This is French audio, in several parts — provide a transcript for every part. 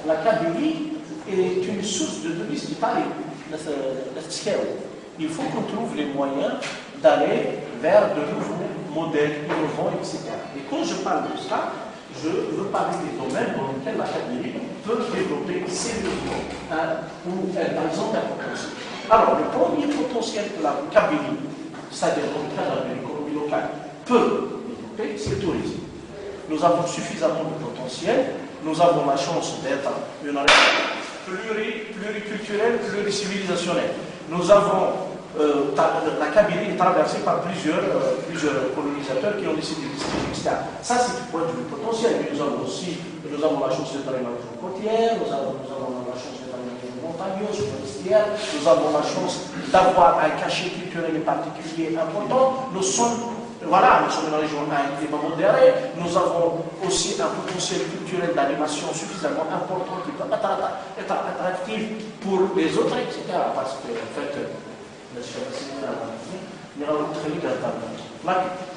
La Kabylie est une source de devises d'Italie. Il faut qu'on trouve les moyens d'aller vers de nouveaux modèles innovants, etc. Et quand je parle de ça, je veux parler des domaines dans lesquels la Kabylie peut développer sérieusement ou par exemple un potentiel. Alors, le premier potentiel que la Kabylie, c'est-à-dire dans le cadre de l'économie locale, peut développer, c'est le tourisme. Nous avons suffisamment de potentiel, nous avons la chance d'être une région pluriculturelle, pluricivilisationnelle. Nous avons la Kabylie est traversée par plusieurs colonisateurs qui ont décidé de distribuer, etc. Ça, c'est du point de vue potentiel. Mais nous avons la chance d'être dans les régions côtières, nous avons la chance d'être dans les régions montagneuses, forestières, nous avons la chance d'avoir un cachet culturel particulier important. Nous sommes une région à un climat modéré, nous avons aussi un potentiel culturel d'animation suffisamment important qui peut être attractif pour les autres, etc. Parce que, en fait,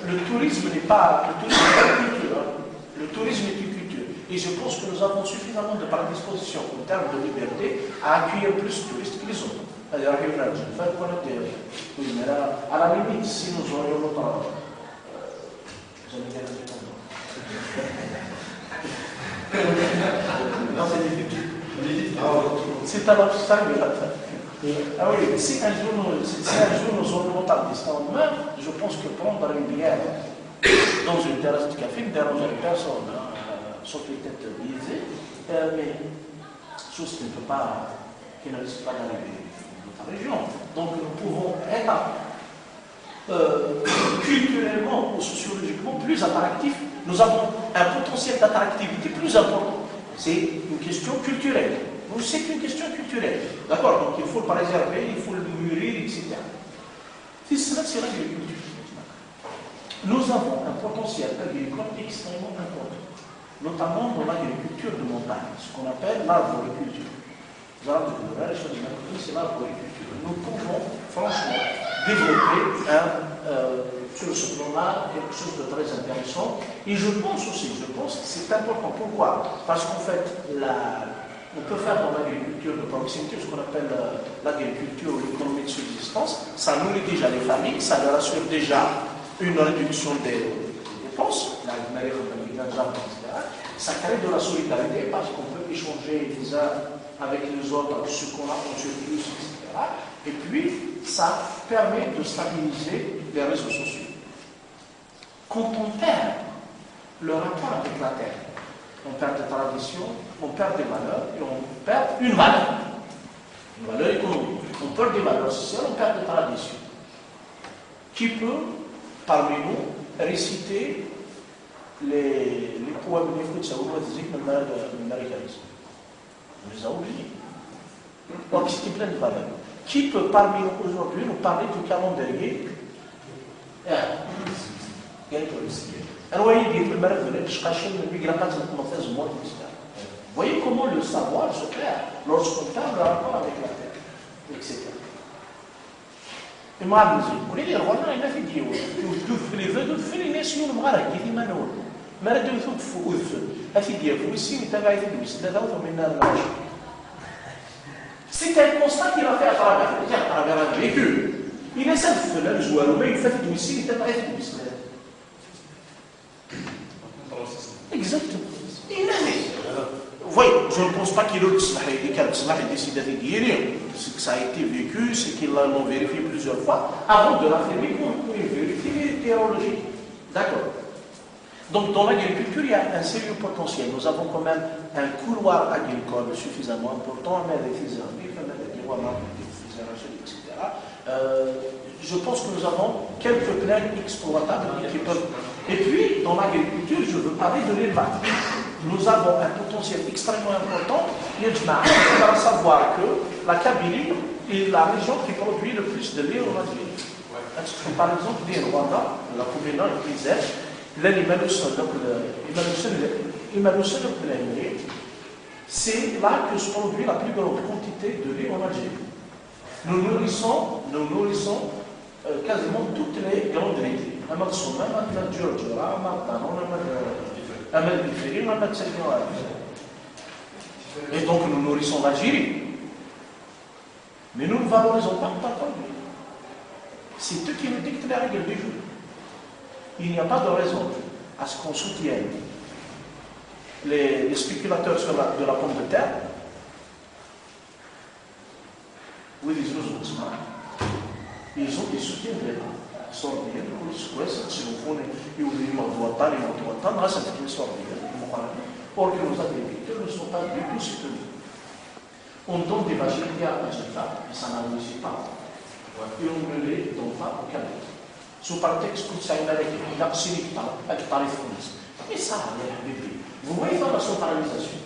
le tourisme n'est pas une culture. Le tourisme est une culture. Et je pense que nous avons suffisamment de prédisposition en termes de liberté à accueillir plus de touristes que les autres. C'est-à-dire, à la limite, si nous aurions notre. Non, c'est difficile. C'est un obstacle. Ah oui, si un jour nous aurons autant de main, je pense que prendre une bière dans une terrasse de café ne dérangerait personne, sauf les têtes biaisées, mais chose qui ne risque pas d'arriver dans notre région. Donc nous pouvons être culturellement ou sociologiquement plus attractifs. Nous avons un potentiel d'attractivité plus important. C'est une question culturelle. C'est une question culturelle. D'accord? Donc il faut le préserver, il faut le mûrir, etc. C'est cela, c'est l'agriculture. Nous avons un potentiel agricole extrêmement important, notamment dans l'agriculture de montagne, ce qu'on appelle l'arboriculture. C'est l'arboriculture. Nous pouvons franchement développer sur ce plan-là quelque chose de très intéressant. Et je pense que c'est important. Pourquoi? Parce qu'en fait, on peut faire dans l'agriculture de proximité ce qu'on appelle l'agriculture ou l'économie de subsistance. Ça nourrit déjà les familles, ça leur assure déjà une réduction des dépenses, etc. Ça crée de la solidarité parce qu'on peut échanger les uns avec les autres ce qu'on a en surplus, etc. Et puis, ça permet de stabiliser les réseaux sociaux. Quand on perd le rapport avec la terre, on perd des traditions, on perd des valeurs et on perd une valeur économique. On perd des valeurs sociales, on perd des traditions. Qui peut, parmi nous, réciter les poèmes des Fouts de l'américanisme? On les a oubliés. Donc c'était plein de valeurs. Qui peut, parmi nous aujourd'hui, nous parler du calendrier? Voyez comment le savoir se perd lorsqu'on perd le rapport avec la terre, etc. Et moi, je dis, il a fait dire, les nations c'est un constat qu'il a fait à travers un véhicule. Il essaie de faire le joueur, mais il fait du ici, il fait du ici. Exactement. Vous voyez, je ne pense pas qu'il ait décidé de guérir. Ce que ça a été vécu, c'est qu'ils l'ont vérifié plusieurs fois avant de l'affirmer qu'on vérifie théologique. D'accord. Donc, dans l'agriculture, il y a un sérieux potentiel. Nous avons quand même un couloir agricole suffisamment important, mais des etc. Je pense que nous avons quelques plaines exploitables qui peuvent. Et puis, dans l'agriculture, je veux parler de l'élevage. Nous avons un potentiel extrêmement important. Il faut savoir que la Kabylie est la région qui produit le plus de lait en Algérie. Par exemple, le Rwanda, la Poumena et l'Isère, c'est là que se produit la plus grande quantité de lait en Algérie. Nous nourrissons quasiment toutes les grandes laitiers. Et donc nous nourrissons l'Algérie. Mais nous ne valorisons pas tant que lui. C'est eux qui nous dictent les règles du jeu. Il n'y a pas de raison à ce qu'on soutienne les spéculateurs de la pomme de terre. Oui, les ressources, ils soutiennent les sordides, or que nos agriculteurs ne sont pas du tout soutenus. On donne des vaches à Algérie, mais ça n'en réussit pas. Et on ne les donne pas au Canada. Sous prétexte que ça a une absolue tarif. Mais ça, bébé. Vous voyez dans la centralisation.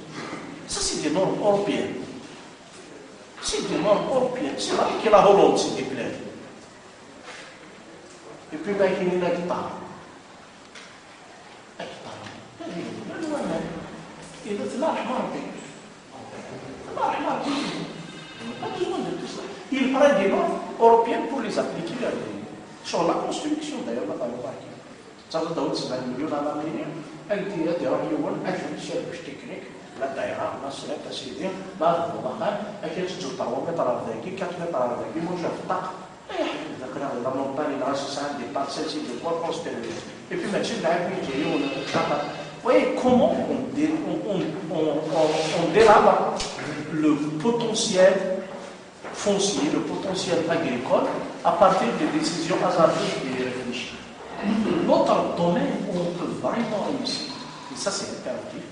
Ça, c'est des normes européennes. C'est des normes européennes. C'est là que la Hollande s'est déplaît. Et puis, ben, il y a la guitare. La guitare. Il est là, pas besoin de tout ça. Il prend des normes européennes pour les appliquer sur la construction d'ailleurs. Ça va être un million à l'année. Elle dit à des rayon, elle fait une seule technique. La daïra, la seule, la série, la montagne, elle fait 3 mètres à la 4 mètres à la moi je fais la montagne, il reste des parcelles, de quoi prospérer. Et puis maintenant, vous voyez comment on délabre le potentiel foncier, le potentiel agricole à partir des décisions hasardeuses et réfléchies. L'autre domaine où on peut vraiment réussir, et ça c'est impératif,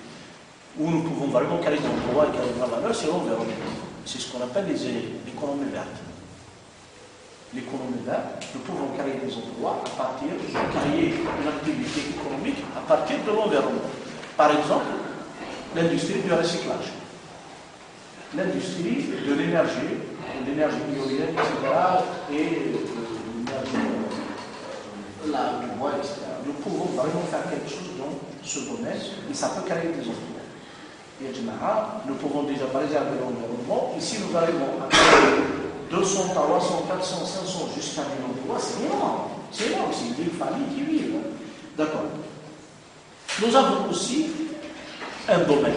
où nous pouvons vraiment créer des emplois et créer de la valeur, c'est l'environnement. C'est ce qu'on appelle l'économie verte. L'économie verte, nous pouvons créer des emplois à partir de créer une activité économique à partir de l'environnement. Par exemple, l'industrie du recyclage, l'industrie de l'énergie éolienne, etc., et l'énergie du bois, etc. Nous pouvons vraiment faire quelque chose dans ce domaine et ça peut créer des emplois. Et nous pouvons déjà préserver l'environnement. Et si nous arrivons à créer 200, 300, 400, 500 jusqu'à 1000 emplois, c'est énorme. C'est énorme, c'est des familles qui vivent. D'accord. Nous avons aussi un domaine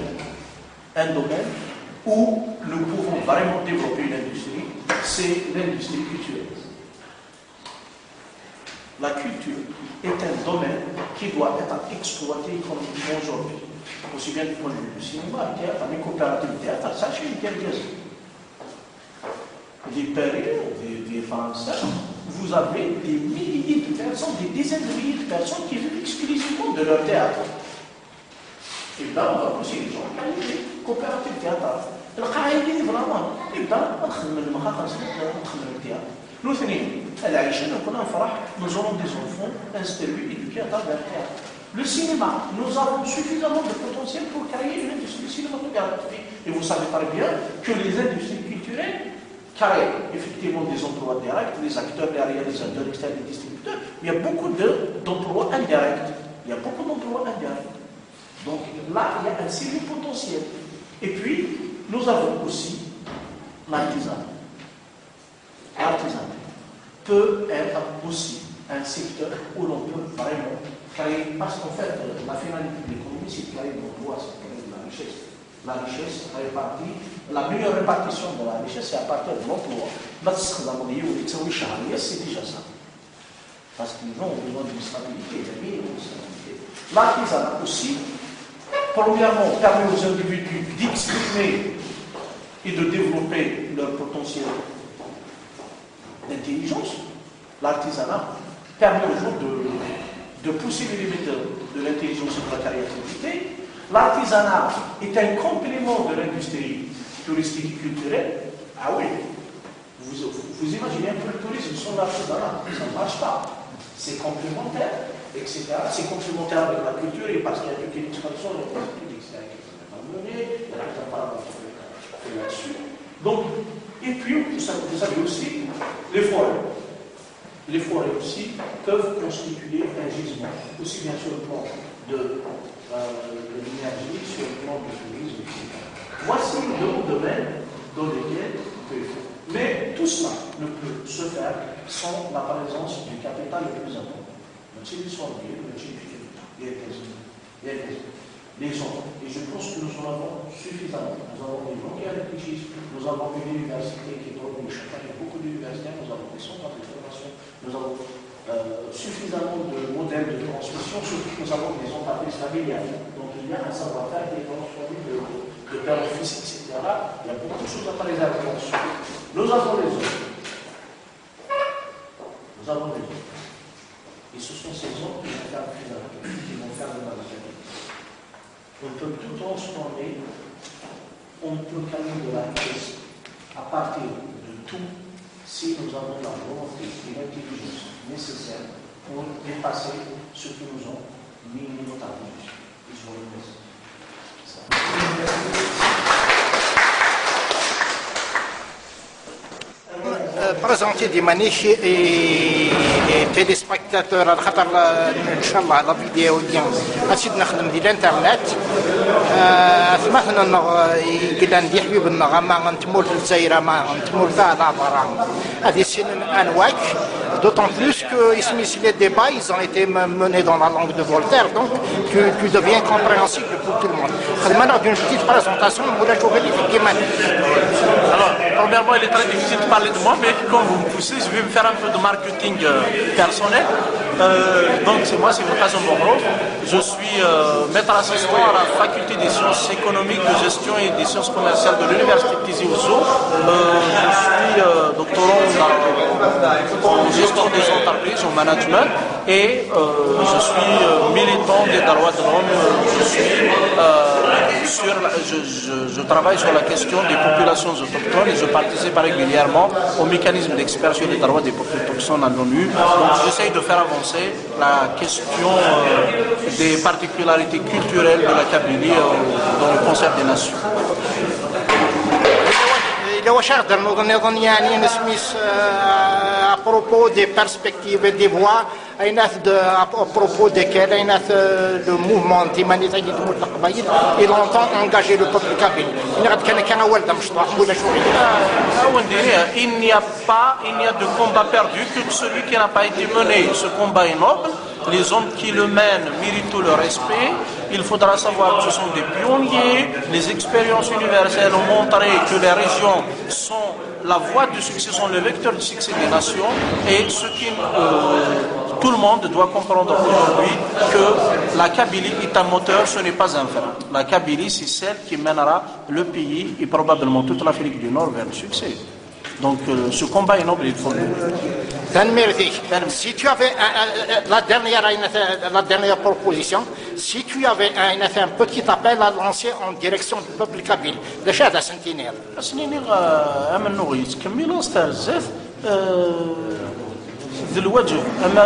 où nous pouvons vraiment développer une industrie, c'est l'industrie culturelle. La culture est un domaine qui doit être exploité économiquement aujourd'hui. Aussi bien du point de vue du cinéma, du théâtre, les coopératives de théâtre, ça chez les quelques-uns. Des Périls, des Français, vous avez des milliers de personnes, des dizaines de milliers de personnes qui vivent exclusivement de leur théâtre. Et là, on va pousser les gens à aller coopératives de théâtre. القاعدين فريمون يبدا ندخل من المخاخ ندخل من التيار الاثنين العيشين نكون نفرح nous aurons des enfants instruits éduqués à travers le théâtre. Le cinéma, nous avons suffisamment de potentiel pour créer une industrie cinématographique. Et vous savez très bien que les industries culturelles créent effectivement des emplois directs, les acteurs, les réalisateurs, les distributeurs. Il y a beaucoup d'emplois indirects. Donc là, il y a un sérieux potentiel. Et puis, nous avons aussi l'artisanat. L'artisanat peut être aussi un secteur où l'on peut vraiment créer, parce qu'en fait, la finalité de l'économie, c'est de créer de l'emploi, c'est de créer de la richesse. La richesse répartie, la meilleure répartition de la richesse, c'est à partir de l'emploi. C'est déjà ça. Parce que les gens ont besoin d'une stabilité, l'artisanat aussi, premièrement, permet aux individus d'exprimer et de développer leur potentiel d'intelligence. L'artisanat permet aux gens de pousser les limites de l'intelligence et de la créativité. L'artisanat est un complément de l'industrie touristique et culturelle. Ah oui, vous imaginez un peu le tourisme sans l'artisanat, ça ne marche pas. C'est complémentaire, etc. C'est complémentaire avec la culture et parce qu'il y a toute une expansion de la culture, etc. Il y a la là-dessus. Donc, et puis, vous savez aussi, les forêts. Les forêts aussi peuvent constituer un gisement, aussi bien sur le plan de l'énergie, sur le plan du tourisme, etc. Voici deux domaines dans lesquels on peut faire. Mais tout cela ne peut se faire sans la présence du capital le plus important. Le Chili sordier, le Chili les autres. Et je pense que nous en avons suffisamment. Nous avons des gens qui réfléchissent, nous avons une université qui produit chaque année beaucoup d'universitaires, nous avons des centres de formation, nous avons suffisamment de modèles de transmission, surtout que nous avons des entreprises familiales. Donc il y a un savoir-faire qui est transformé de père en fils, etc. Il y a beaucoup de choses à parler là-dessus. Nous avons les autres. Nous avons les autres. Et ce sont ces autres qui vont faire le final, qui vont faire le mal. On peut tout transformer, on peut calmer de la crise à partir de tout si nous avons la volonté et l'intelligence nécessaires pour dépasser ce que nous ont mis nos tarifs. Et je vous remercie. Présenter des maniches et téléspectateurs à خاطر ان شاء الله لا فيديو ديال غنزيد نخدم ديال الانترنت ثمثنا قلنا ندي حبيبنا غما غنتمول في الجزائر ما غنتمول فيها لافرا هذه سنين انواع d'autant plus que ici les débats ils ont été menés dans la langue de Voltaire donc tu deviens compréhensible pour tout le monde. خدمنا d'une petite présentation ولا شوف اللي في كيما. Alors, premièrement, il est très difficile de parler de moi, mais comme vous me poussez, je vais me faire un peu de marketing personnel. Donc, c'est Moukazo Borro. Je suis maître assistant à la faculté des sciences économiques, de gestion et des sciences commerciales de l'université de Tizi Ouzou. Je suis doctorant en gestion des entreprises, en management, et je suis militant des droits de l'homme. Je travaille sur la question des populations autochtones et je participe régulièrement au mécanisme d'experts sur les droits des populations autochtones à l'ONU. Donc j'essaye de faire avancer la question des particularités culturelles de la Kabylie dans le concert des nations. À propos des perspectives et des voies à propos desquelles le mouvement il entend engager le peuple kabyle. Il n'y a de combat perdu que celui qui n'a pas été mené. Ce combat est noble. Les hommes qui le mènent méritent tout le respect. Il faudra savoir que ce sont des pionniers. Les expériences universelles ont montré que les régions sont la voie du succès, sont le vecteur du succès des nations. Et tout le monde doit comprendre aujourd'hui que la Kabylie est un moteur, ce n'est pas un frein. La Kabylie, c'est celle qui mènera le pays et probablement toute l'Afrique du Nord vers le succès. Donc ce combat est noble, il faut le dire. Si tu avais la dernière proposition, si tu avais un petit appel à lancer en direction du peuple kabyle, de Chada Sentinelle. الوجه اما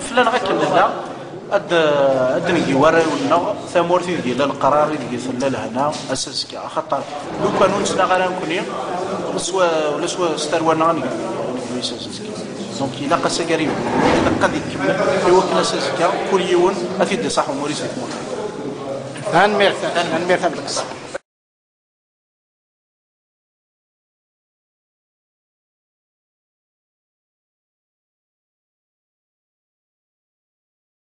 فلان غكلنا ادني وراونا ثمورتي ديال القرار اللي ثلا لهنا اساس كاع خاطر لو كانوا نسنا غير نكوني ولا سوا ستروانا غني دونك الا قاسا قريب قد يكمل يوكل اساس كاع كل يوم افيد صح موريس هان ميرثا